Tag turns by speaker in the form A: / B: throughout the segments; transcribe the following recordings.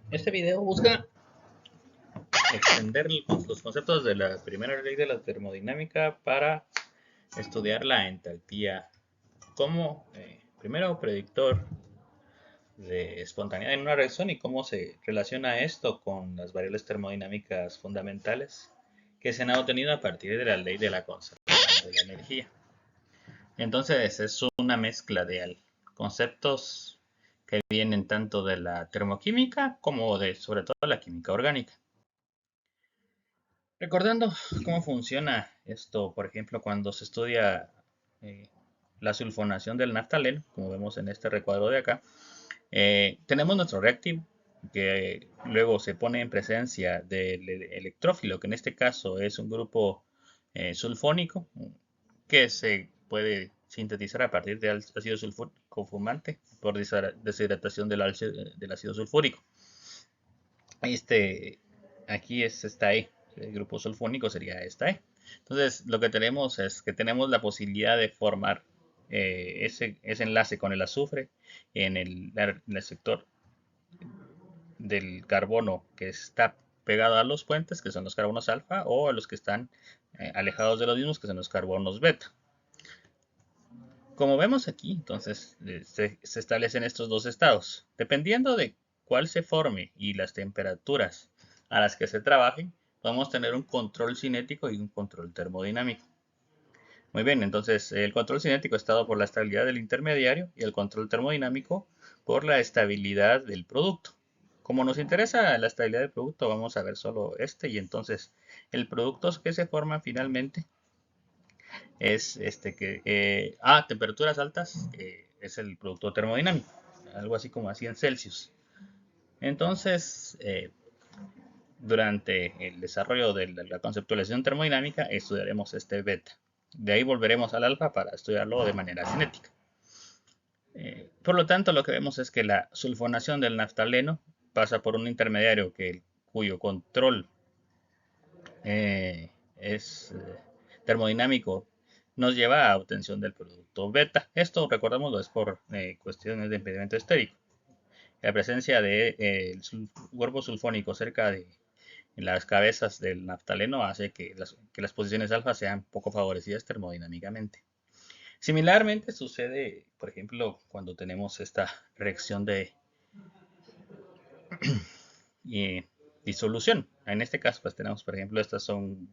A: Este video busca extender los conceptos de la primera ley de la termodinámica para estudiar la entalpía como, primero, predictor de espontaneidad en una reacción y cómo se relaciona esto con las variables termodinámicas fundamentales que se han obtenido a partir de la ley de la conservación de la energía. Entonces es una mezcla de conceptos que vienen tanto de la termoquímica como de, sobre todo, la química orgánica. Recordando cómo funciona esto, por ejemplo, cuando se estudia eh, la sulfonación del naftaleno, como vemos en este recuadro de acá, tenemos nuestro reactivo que luego se pone en presencia del electrófilo, que en este caso es un grupo sulfónico que se puede sintetizar a partir de ácido sulfúrico fumante por deshidratación del ácido sulfúrico. Este, aquí es esta E, el grupo sulfónico sería esta E. Entonces, lo que tenemos es que tenemos la posibilidad de formar ese enlace con el azufre en el sector del carbono que está pegado a los puentes, que son los carbonos alfa, o a los que están alejados de los mismos, que son los carbonos beta. Como vemos aquí, entonces se establecen estos dos estados. Dependiendo de cuál se forme y las temperaturas a las que se trabajen, podemos tener un control cinético y un control termodinámico. Muy bien, entonces el control cinético está dado por la estabilidad del intermediario y el control termodinámico por la estabilidad del producto. Como nos interesa la estabilidad del producto, vamos a ver solo este y entonces el producto que se forma finalmente es este que a temperaturas altas es el producto termodinámico, algo así como a 100 Celsius. Entonces, durante el desarrollo de la conceptualización termodinámica estudiaremos este beta. De ahí volveremos al alfa para estudiarlo de manera cinética. Por lo tanto, lo que vemos es que la sulfonación del naftaleno pasa por un intermediario cuyo control es termodinámico nos lleva a obtención del producto beta. Esto, recordémoslo, es por cuestiones de impedimento estérico. La presencia de cuerpo sulfónico cerca de las cabezas del naftaleno hace que las posiciones alfa sean poco favorecidas termodinámicamente. Similarmente sucede, por ejemplo, cuando tenemos esta reacción de disolución. En este caso, pues tenemos, por ejemplo, estas son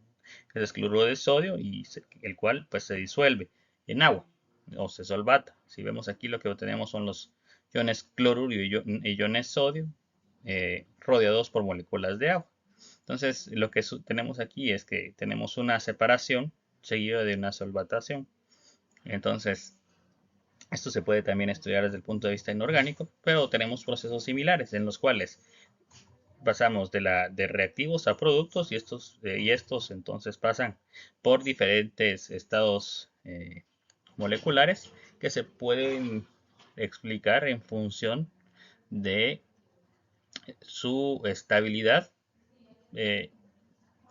A: el cloruro de sodio y el cual pues se disuelve en agua o se solvata. Si vemos aquí lo que tenemos son los iones cloruro y iones sodio rodeados por moléculas de agua. Entonces, lo que tenemos aquí es que tenemos una separación seguida de una solvatación. Entonces, esto se puede también estudiar desde el punto de vista inorgánico, pero tenemos procesos similares en los cuales pasamos de reactivos a productos y estos entonces pasan por diferentes estados moleculares que se pueden explicar en función de su estabilidad, eh,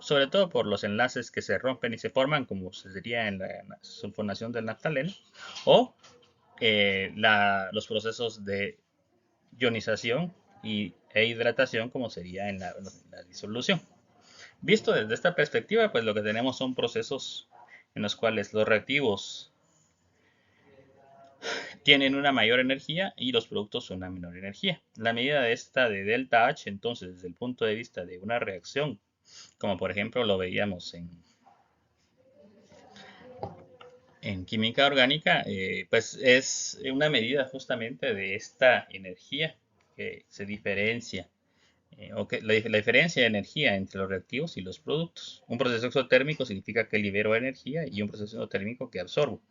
A: sobre todo por los enlaces que se rompen y se forman, como sería en la sulfonación del naftaleno, o los procesos de ionización e hidratación, como sería en la disolución. Visto desde esta perspectiva, pues lo que tenemos son procesos en los cuales los reactivos tienen una mayor energía y los productos una menor energía. La medida de esta de delta H, entonces, desde el punto de vista de una reacción, como por ejemplo lo veíamos en química orgánica, pues es una medida justamente de esta energía que se diferencia o que la diferencia de energía entre los reactivos y los productos. Un proceso exotérmico significa que libero energía y un proceso endotérmico que absorbo.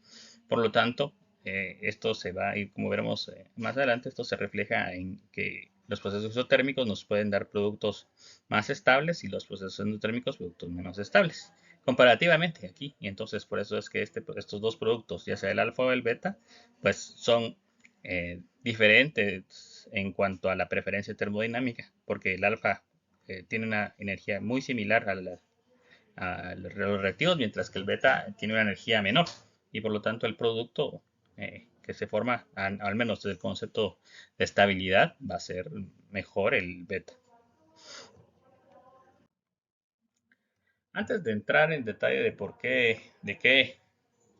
A: Por lo tanto, esto se va, y como veremos más adelante, esto se refleja en que los procesos exotérmicos nos pueden dar productos más estables y los procesos endotérmicos productos menos estables. Comparativamente aquí, y entonces por eso es que estos dos productos, ya sea el alfa o el beta, pues son diferentes en cuanto a la preferencia termodinámica, porque el alfa tiene una energía muy similar a los reactivos, mientras que el beta tiene una energía menor y por lo tanto el producto que se forma, al menos desde el concepto de estabilidad, va a ser mejor el beta. Antes de entrar en detalle de por qué, de qué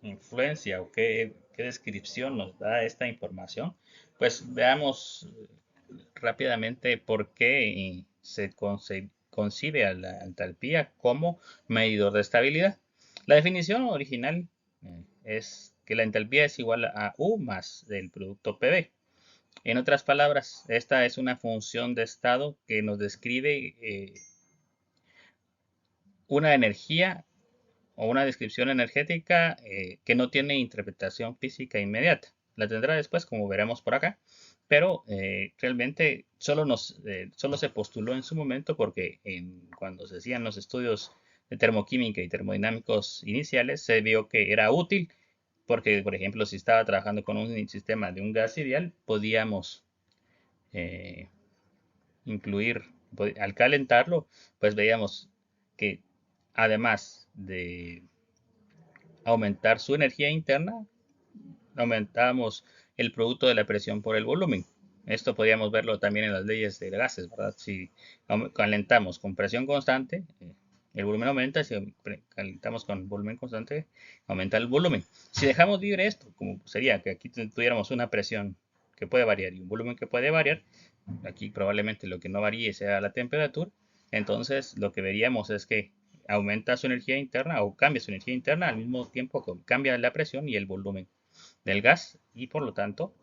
A: influencia o qué descripción nos da esta información, pues veamos rápidamente por qué concibe a la entalpía como medidor de estabilidad. La definición original es que la entalpía es igual a U más del producto PV. En otras palabras, esta es una función de estado que nos describe una energía o una descripción energética que no tiene interpretación física inmediata. La tendrá después, como veremos por acá, pero realmente solo se postuló en su momento porque cuando se hacían los estudios de termoquímica y termodinámicos iniciales se vio que era útil porque, por ejemplo, si estaba trabajando con un sistema de un gas ideal, podíamos eh, incluir, al calentarlo, pues veíamos que además de aumentar su energía interna, aumentamos el producto de la presión por el volumen. Esto podríamos verlo también en las leyes de gases, ¿verdad? Si calentamos con presión constante, el volumen aumenta. Si calentamos con volumen constante, aumenta el volumen. Si dejamos libre esto, como sería que aquí tuviéramos una presión que puede variar y un volumen que puede variar, aquí probablemente lo que no varíe sea la temperatura, entonces lo que veríamos es que aumenta su energía interna o cambia su energía interna al mismo tiempo que cambia la presión y el volumen del gas y por lo tanto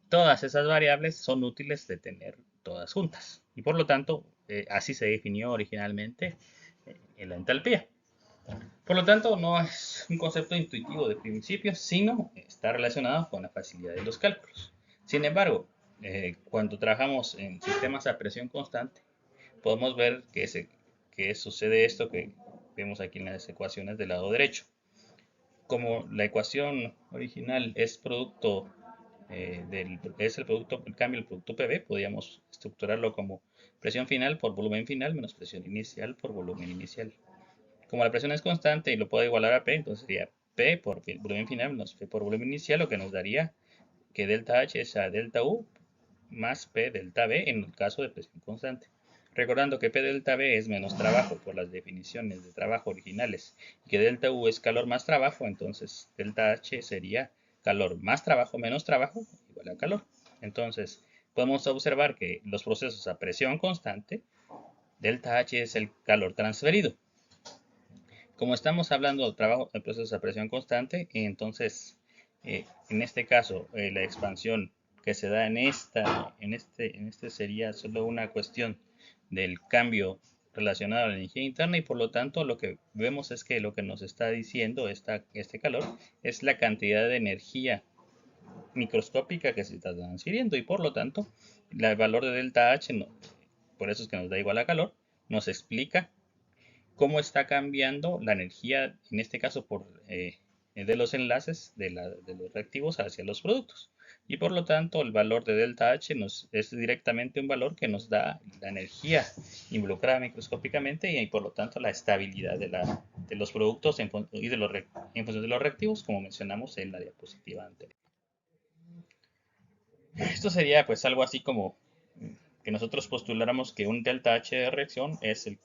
A: todas esas variables son útiles de tener todas juntas y por lo tanto así se definió originalmente la entalpía. Por lo tanto, no es un concepto intuitivo de principio, sino está relacionado con la facilidad de los cálculos. Sin embargo, cuando trabajamos en sistemas a presión constante, podemos ver que sucede esto que vemos aquí en las ecuaciones del lado derecho. Como la ecuación original es producto es el cambio del producto PV, podríamos estructurarlo como presión final por volumen final menos presión inicial por volumen inicial. Como la presión es constante y lo puedo igualar a P, entonces sería P por volumen final menos P por volumen inicial, lo que nos daría que delta H es a delta U más P delta V en el caso de presión constante. Recordando que P delta V es menos trabajo por las definiciones de trabajo originales y que delta U es calor más trabajo, entonces delta H sería calor más trabajo menos trabajo igual a calor. Entonces podemos observar que los procesos a presión constante, delta H es el calor transferido. Como estamos hablando de trabajo de procesos a presión constante, entonces en este caso la expansión que se da en este sería solo una cuestión del cambio relacionado a la energía interna y por lo tanto lo que vemos es que lo que nos está diciendo este calor es la cantidad de energía microscópica que se está transfiriendo y por lo tanto el valor de delta H, por eso es que nos da igual a calor, nos explica cómo está cambiando la energía, en este caso de los enlaces de los reactivos hacia los productos. Y por lo tanto, el valor de delta H es directamente un valor que nos da la energía involucrada microscópicamente y por lo tanto la estabilidad de los productos en función de los reactivos, como mencionamos en la diapositiva anterior. Esto sería pues algo así como que nosotros postuláramos que un delta H de reacción es el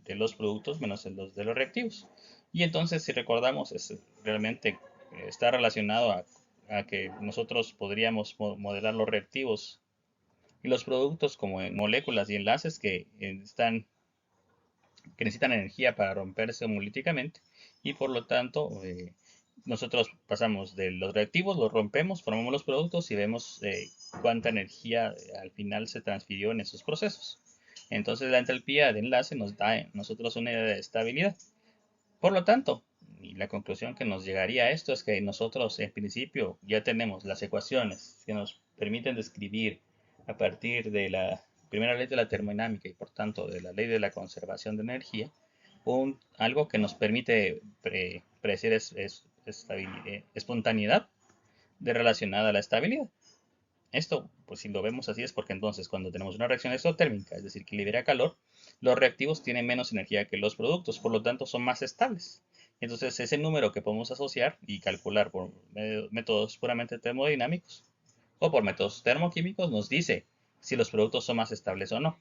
A: de los productos menos el de los reactivos. Y entonces, si recordamos, realmente está relacionado a que nosotros podríamos modelar los reactivos y los productos como moléculas y enlaces que necesitan energía para romperse homolíticamente y por lo tanto nosotros pasamos de los reactivos, los rompemos, formamos los productos y vemos cuánta energía al final se transfirió en esos procesos. Entonces la entalpía de enlace nos da a nosotros una idea de estabilidad. Por lo tanto, y la conclusión que nos llegaría a esto es que nosotros en principio ya tenemos las ecuaciones que nos permiten describir a partir de la primera ley de la termodinámica y por tanto de la ley de la conservación de energía, algo que nos permite predecir espontaneidad relacionada a la estabilidad. Esto, pues si lo vemos así, es porque entonces cuando tenemos una reacción exotérmica, es decir, que libera calor, los reactivos tienen menos energía que los productos, por lo tanto son más estables. Entonces ese número que podemos asociar y calcular por métodos puramente termodinámicos o por métodos termoquímicos nos dice si los productos son más estables o no.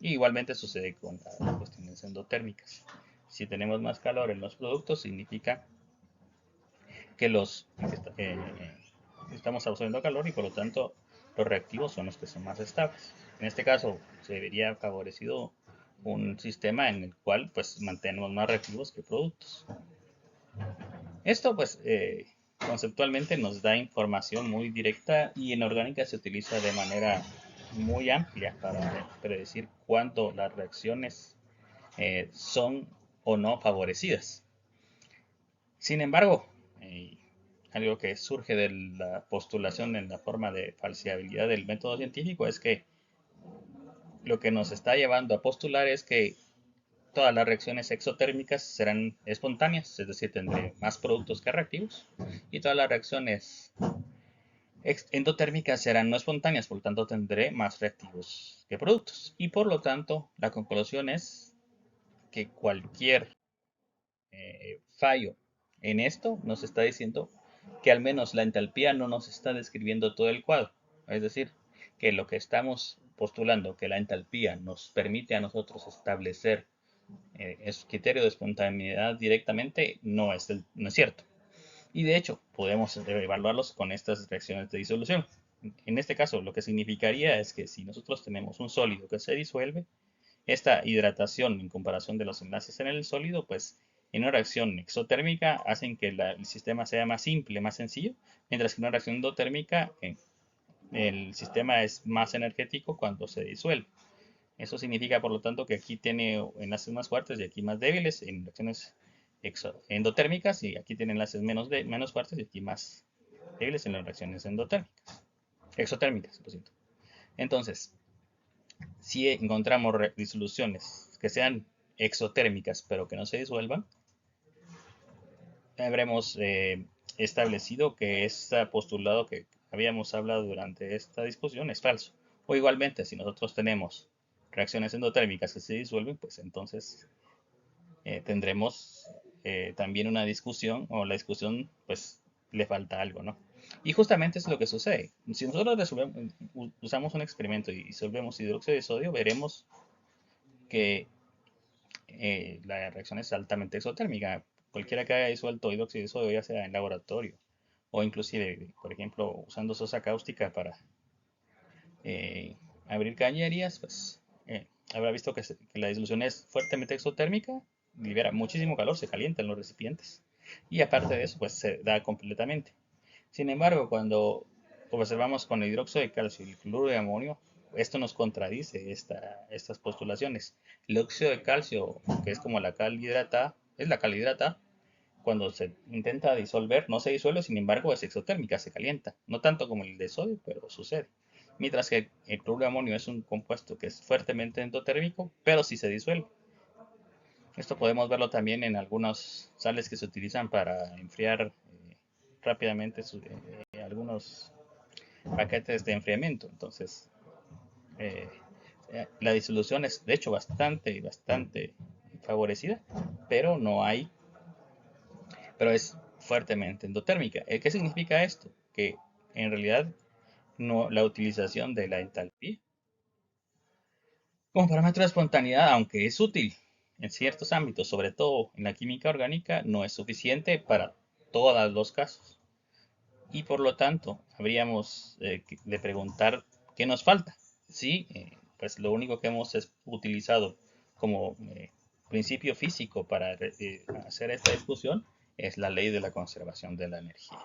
A: Y igualmente sucede con las cuestiones endotérmicas. Si tenemos más calor en los productos, significa que estamos absorbiendo calor y por lo tanto los reactivos son los que son más estables. En este caso se vería favorecido un sistema en el cual pues mantenemos más reactivos que productos. Esto pues conceptualmente nos da información muy directa y en orgánica se utiliza de manera muy amplia para predecir cuándo las reacciones son o no favorecidas. Sin embargo, algo que surge de la postulación en la forma de falseabilidad del método científico es que lo que nos está llevando a postular es que todas las reacciones exotérmicas serán espontáneas, es decir, tendré más productos que reactivos, y todas las reacciones endotérmicas serán no espontáneas, por lo tanto tendré más reactivos que productos. Y por lo tanto, la conclusión es que cualquier fallo en esto nos está diciendo que al menos la entalpía no nos está describiendo todo el cuadro. Es decir, que lo que estamos postulando, que la entalpía nos permite a nosotros establecer es criterio de espontaneidad directamente, no es cierto. Y de hecho, podemos evaluarlos con estas reacciones de disolución. En este caso, lo que significaría es que si nosotros tenemos un sólido que se disuelve, esta hidratación en comparación de los enlaces en el sólido, pues en una reacción exotérmica hacen que el sistema sea más simple, más sencillo, mientras que en una reacción endotérmica el sistema es más energético cuando se disuelve. Eso significa, por lo tanto, que aquí tiene enlaces más fuertes y aquí más débiles en reacciones endotérmicas y aquí tiene enlaces menos fuertes y aquí más débiles en las reacciones exotérmicas, lo siento. Entonces, si encontramos disoluciones que sean exotérmicas pero que no se disuelvan, habremos establecido que este postulado que habíamos hablado durante esta discusión es falso. O igualmente, si nosotros tenemos reacciones endotérmicas que se disuelven, pues entonces tendremos también una discusión, o la discusión pues le falta algo, ¿no? Y justamente es lo que sucede. Si nosotros usamos un experimento y disolvemos hidróxido de sodio, veremos que la reacción es altamente exotérmica. Cualquiera que haya disuelto hidróxido de sodio, ya sea en laboratorio o inclusive, por ejemplo, usando sosa cáustica para eh, abrir cañerías, pues habrá visto que la disolución es fuertemente exotérmica, libera muchísimo calor, se calientan los recipientes y aparte de eso, pues se da completamente. Sin embargo, cuando observamos con el hidróxido de calcio y el cloruro de amonio, esto nos contradice estas postulaciones. El óxido de calcio, que es como la cal hidratada, es la cal hidratada, cuando se intenta disolver, no se disuelve, sin embargo es exotérmica, se calienta. No tanto como el de sodio, pero sucede. Mientras que el cloruro de amonio es un compuesto que es fuertemente endotérmico, pero sí se disuelve. Esto podemos verlo también en algunas sales que se utilizan para enfriar rápidamente algunos paquetes de enfriamiento. Entonces, eh, la disolución es de hecho bastante favorecida, pero no hay, pero es fuertemente endotérmica. ¿Qué significa esto? Que en realidad no, la utilización de la entalpía como parámetro de espontaneidad, aunque es útil en ciertos ámbitos, sobre todo en la química orgánica, no es suficiente para todos los casos. Y por lo tanto, habríamos de preguntar qué nos falta. Sí, pues lo único que hemos utilizado como principio físico para hacer esta discusión es la ley de la conservación de la energía.